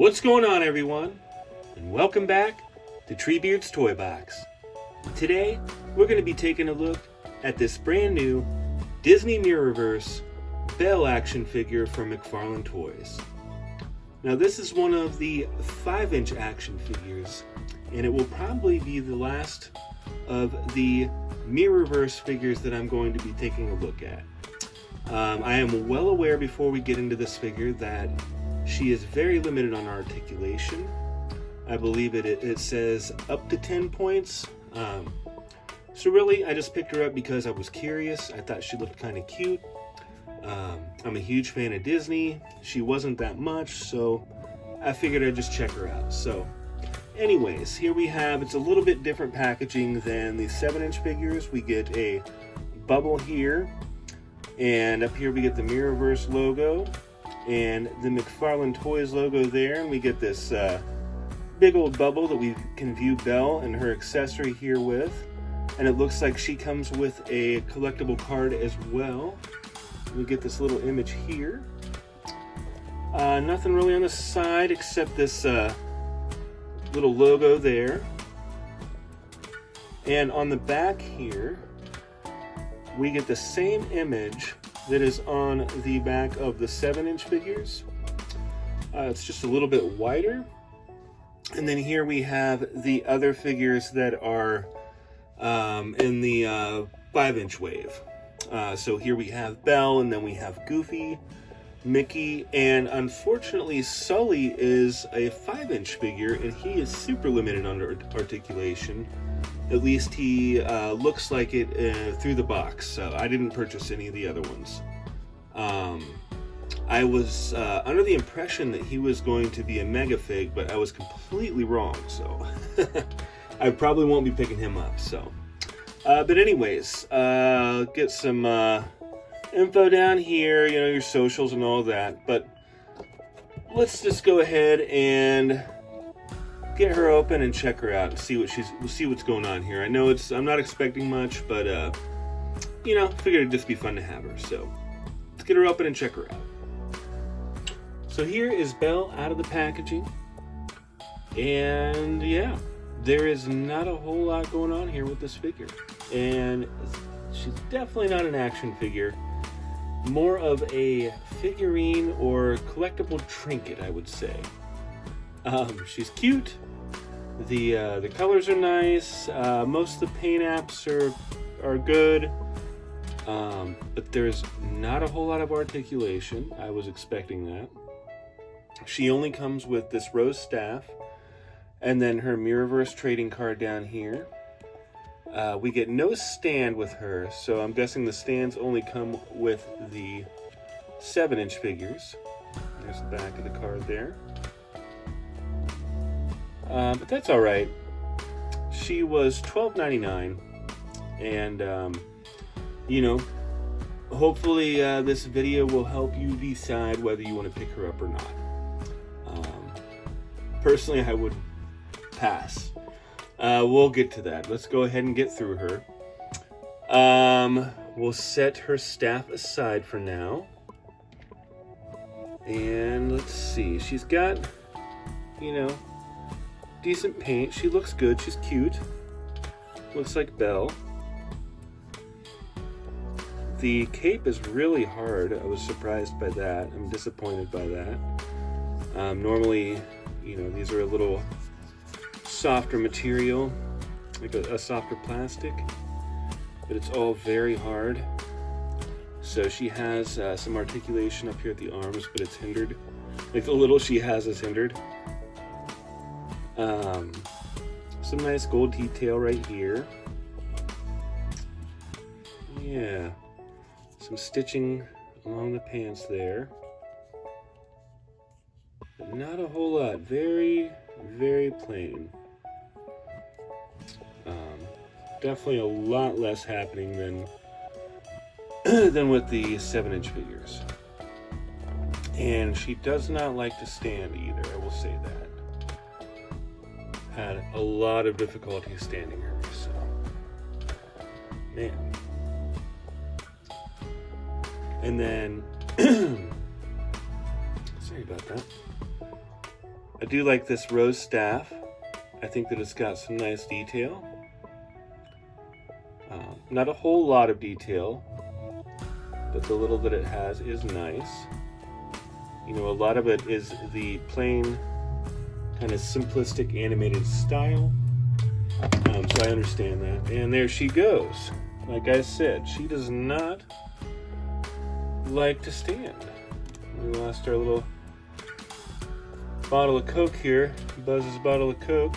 What's going on, everyone? And welcome back to Treebeard's Toy Box. Today, we're going to be taking a look at this brand new Disney Mirrorverse Belle action figure from McFarlane Toys. Now, this is one of the 5-inch action figures, and it will probably be the last of the Mirrorverse figures that I'm going to be taking a look at. I am well aware before we get into this figure that she is very limited on articulation. I believe it says up to 10 points. So really, I just picked her up because I was curious. I thought she looked kind of cute. I'm a huge fan of Disney. She wasn't that much, so I figured I'd just check her out. So anyways, here we have, it's a little bit different packaging than the 7-inch figures. We get a bubble here, and up here we get the Mirrorverse logo and the McFarlane Toys logo there, and we get this big old bubble that we can view Belle and her accessory here with, and it looks like she comes with a collectible card as well. We get this little image here. Nothing really on the side except this little logo there, and on the back here we get the same image that is on the back of the 7-inch figures. It's just a little bit wider. And then here we have the other figures that are in the 5-inch wave. So here we have Belle, and then we have Goofy, Mickey, and unfortunately Sully is a 5-inch figure, and he is super limited on articulation. At least he looks like it through the box, so I didn't purchase any of the other ones. I was under the impression that he was going to be a mega fig, but I was completely wrong, so I probably won't be picking him up. So, but anyways, get some info down here, you know, your socials and all that, but let's just go ahead and get her open and check her out and see what's going on here. I know I'm not expecting much, but you know, figured it'd just be fun to have her. So let's get her open and check her out. So here is Belle out of the packaging, and yeah, there is not a whole lot going on here with this figure, and she's definitely not an action figure, more of a figurine or collectible trinket, I would say. She's cute. The colors are nice. Most of the paint apps are good, but there's not a whole lot of articulation. I was expecting that. She only comes with this rose staff, and then her Mirrorverse trading card down here. We get no stand with her, so I'm guessing the stands only come with the 7-inch figures. There's the back of the card there. But that's all right. She was $12.99, and you know, hopefully this video will help you decide whether you want to pick her up or not. Personally, I would pass. We'll get to that. Let's go ahead and get through her. We'll set her staff aside for now, and let's see. She's got, you know, decent paint. She looks good. She's cute. Looks like Belle. The cape is really hard. I was surprised by that. I'm disappointed by that. Normally, you know, these are a little softer material, like a softer plastic, but it's all very hard. So she has some articulation up here at the arms, but it's hindered. Like the little she has is hindered. Some nice gold detail right here. Yeah, some stitching along the pants there. But not a whole lot. Very, very plain. Definitely a lot less happening than with the 7-inch figures. And she does not like to stand either, I will say that. Had a lot of difficulty standing her, so man. And then sorry about that. I do like this rose staff. I think that it's got some nice detail. Not a whole lot of detail, but the little that it has is nice. You know, a lot of it is the plain, kind of simplistic animated style. So I understand that. And there she goes. Like I said, she does not like to stand. We lost our little bottle of Coke here. Buzz's bottle of Coke.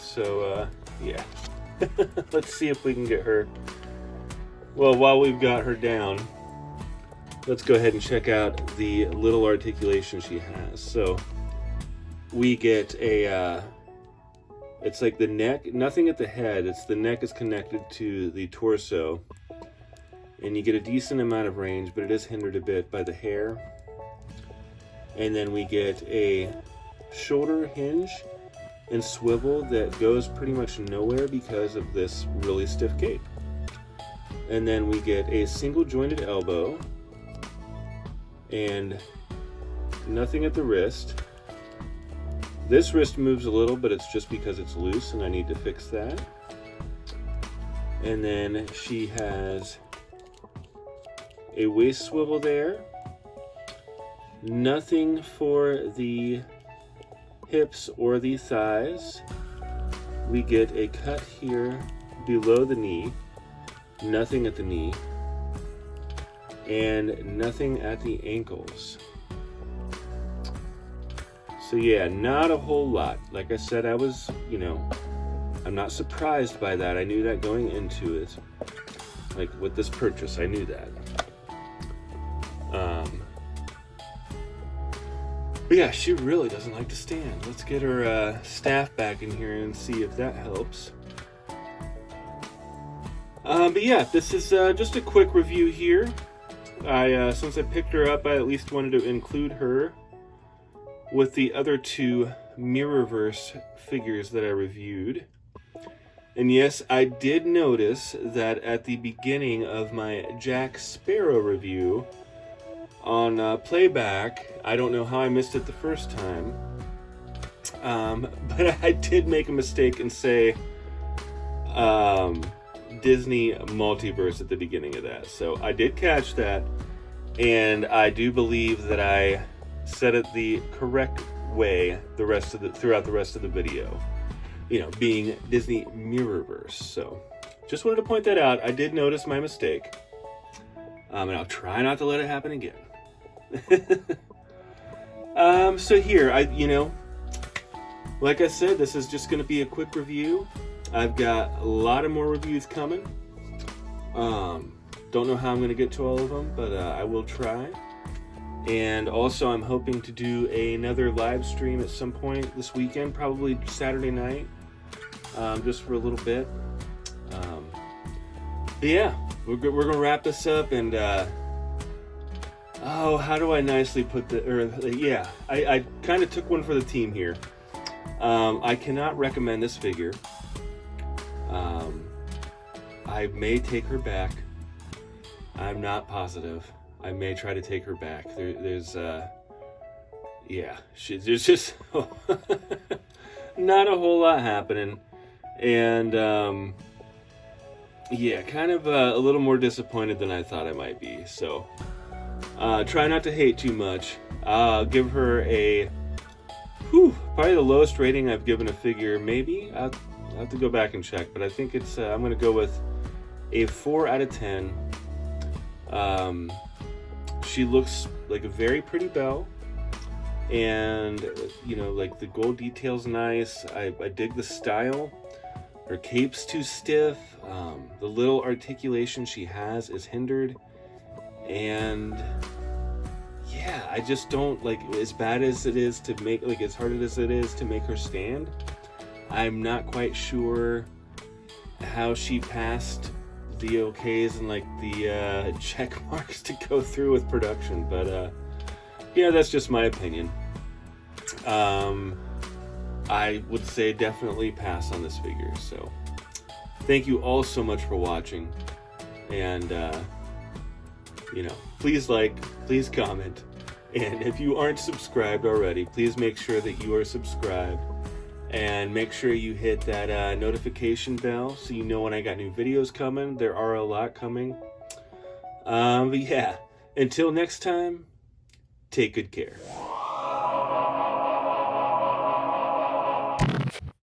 So, yeah. Let's see if we can get her. Well, while we've got her down, let's go ahead and check out the little articulation she has. So, we get a, it's like the neck, nothing at the head. It's the neck is connected to the torso. And you get a decent amount of range, but it is hindered a bit by the hair. And then we get a shoulder hinge and swivel that goes pretty much nowhere because of this really stiff cape. And then we get a single jointed elbow and nothing at the wrist. This wrist moves a little, but it's just because it's loose and I need to fix that. And then she has a waist swivel there. Nothing for the hips or the thighs. We get a cut here below the knee. Nothing at the knee. And nothing at the ankles. So yeah, not a whole lot. Like I said, I was, you know, I'm not surprised by that. I knew that going into it. Like with this purchase, I knew that. But yeah, she really doesn't like to stand. Let's get her staff back in here and see if that helps. But yeah, this is just a quick review here. Since I picked her up, I at least wanted to include her with the other two Mirrorverse figures that I reviewed. And yes, I did notice that at the beginning of my Jack Sparrow review on playback, I don't know how I missed it the first time, but I did make a mistake and say Disney Multiverse at the beginning of that. So I did catch that, and I do believe that I said it the correct way throughout the rest of the video. You know, being Disney Mirrorverse. So just wanted to point that out. I did notice my mistake, and I'll try not to let it happen again. So here, you know, like I said, this is just going to be a quick review. I've got a lot of more reviews coming. Don't know how I'm going to get to all of them, but I will try. And also, I'm hoping to do another live stream at some point this weekend, probably Saturday night, just for a little bit. But yeah, we're going to wrap this up, and oh, how do I nicely put yeah, I kind of took one for the team here. I cannot recommend this figure. I may take her back. I'm not positive. I may try to take her back. There's just not a whole lot happening. And, yeah, kind of a little more disappointed than I thought I might be. So, try not to hate too much. I'll give her a, probably the lowest rating I've given a figure, maybe. I'll have to go back and check, but I think it's, I'm going to go with a 4 out of 10. She looks like a very pretty Belle, and, you know, like the gold detail's nice. I dig the style. Her cape's too stiff. The little articulation she has is hindered, and yeah, I just don't like, as bad as it is to make, like as hard as it is to make her stand, I'm not quite sure how she passed the okays and like the check marks to go through with production, but yeah, that's just my opinion. I would say definitely pass on this figure. So thank you all so much for watching, and you know, please like, please comment, And if you aren't subscribed already, please make sure that you are subscribed. And make sure you hit that notification bell so you know when I got new videos coming. There are a lot coming. But yeah, until next time, take good care.